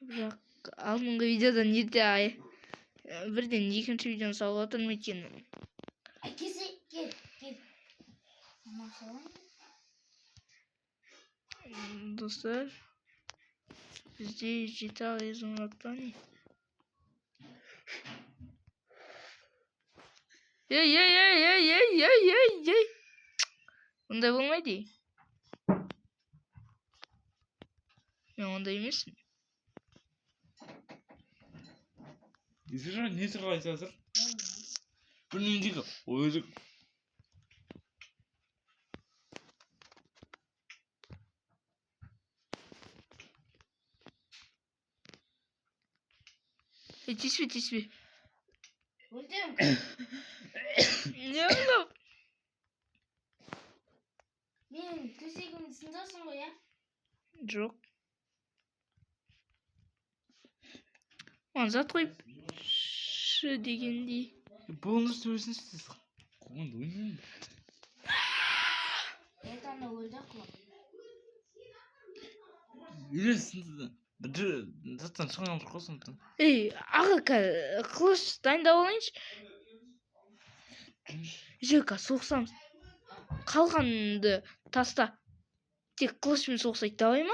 Бирок алдыңкы видеодон ирде бирден экинчи видеону салып атырмын экен. Достор, бизде жете изумруттан. Эй. Мындай болмойду. Мен ондай эмесмин. Изра не сырлайсыз азыр? Бирнемедеги ойрuk. Тиспи. Өлтүрүм. Не болду? Мен төсегимди сындырсың го, я? Жок. Зат коюп ш дегендей. Болуңуз төбөсүн сиз. Команда ойнойм. Этаны өлдүк кылам. Үйренсин. Заттан чыган косун. Эй, ага кылыч дайындап алайынчы. Жека соксам. Калганды таста. Тек кылыч менен соксак табай ма?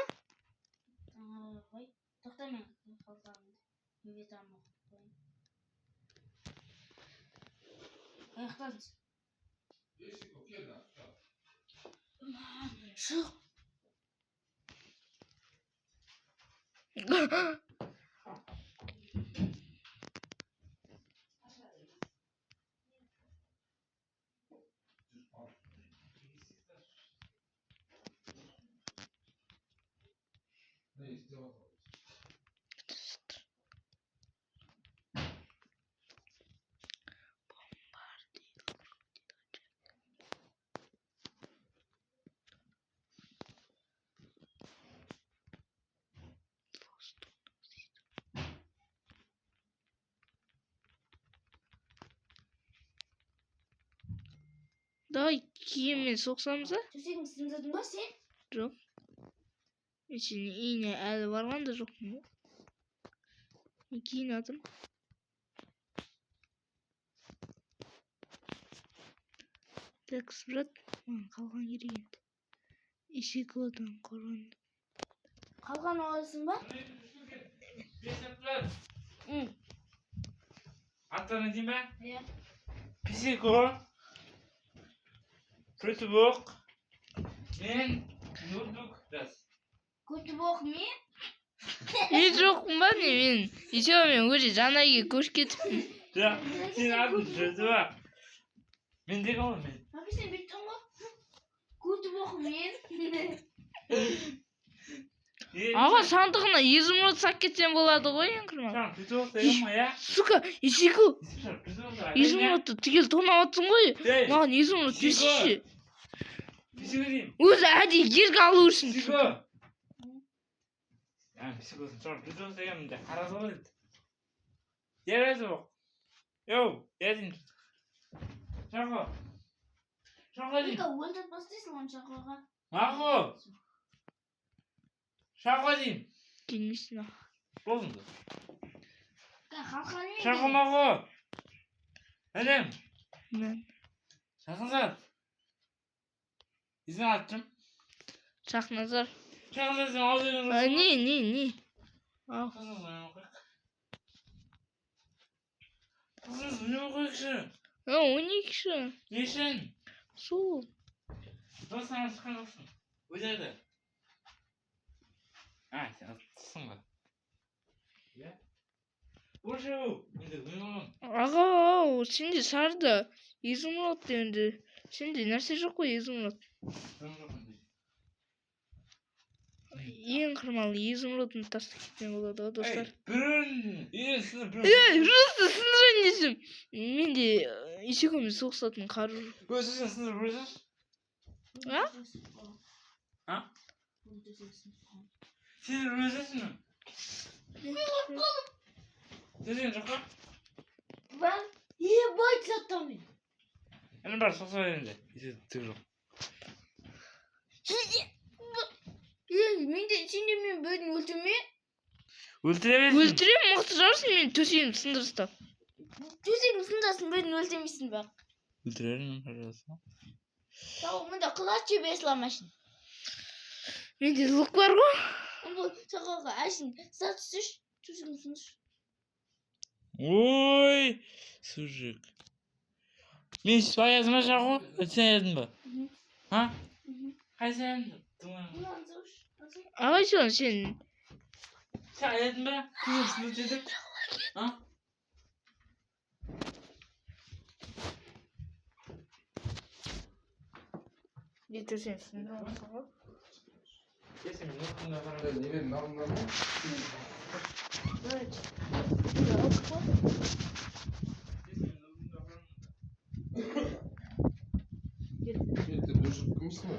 Ой, токта мен калганды. Неге тамак коюм. Аяктансыз. Шык. Давай кийиммен соксамыз, а? Төсегимди сындырдың ба сен? Жок. Ичине ийне әлі барган да жокмун. Мен кийинип атам. Так, брат, калган керек энди. Ишиклодан коргон. Калган аласың ба? Аттаны дейм ба? Иә. Психо. Притубок. Мен ноутбук дас. Көтүбок мен? Мен жокмун ба мен? Иче мен уже жанайга көчүп кетипмин. Ja, сен атын жүрді ба? Мен де қалам мен. Аби сен бүттің го? Көтүбок мен? Ага сандыгына изумруд сак кетсем болду го, эң кырман. Tamam, притубок деген ма, я? Сука, ишику. Изумрудду тигел тонап атсың го. Маган изумруд берсичи. Психо дейм. Өзү ади жерге алуу үчүн. Психо. Психосын чор притубок деген мындай карасы бар еді. Притубок. Йоу, ядин. Шақо. Шақо дейм. Ника өлтүрүп бастайсың оны шакага. Мақо. Шақо дейм. Келмейсің. Болдыңды. Калган мен. Шақо мақо. Әлем. Мен Шақынсат. İzin attım. Шахназар. Şakınızın aldığınız Не. Ал. Kızınız ne koyuyorsun? 12 киши. Yeşen. Суу. Dostlarına çıkan olsun. Ödedi. Ha sen atsın mı? Ya. Boşu. Şimdi duyuyorum. Ага, сенде сарды. Изумруд дегенде. Сенде нерсе жок кой изумруд. Ең кырмалы изумрудун тастап кеткен болот го, достор. Просто сындырайын десем. Менде ичекеме соксатын каржы. Өзүсүн сындырып көрсөңүз. А? А? Сен өзүсүн. Сен жокка? Ben ебать заттамын. Эне бар сокса беринде. Исе тыгып. Менде сенде мен бөлүн өлтүрмө. Өлтіремезсің. Өлтірем, мықты жарсың, мен төсегімді сындырыстап. Төсегімді сындасын, бөтен өлтірмейсің бақ. Өлтірерім, пожалуйста. Тау, мында құлақ жебе сыламашын. Менде лук бар ғой. Бұл сақалға әшін сат түсіш, төсегімді сындыр. Ой, сужик. Мен сөйтіп аязыма шақу, сен аядың ба? А? Қайсы аядың? Bunu anzır. Ағай соны сен Sen aядың ба? Көзін өтедік. А? Getirsen sindiriyorsun ғой. Kesin min noktamda var. Nerenin alnına mı? Evet. Ты дуже вкусно.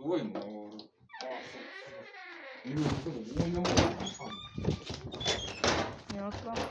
Ой, ну... Ну, это, ой, ну, Ne yapalım?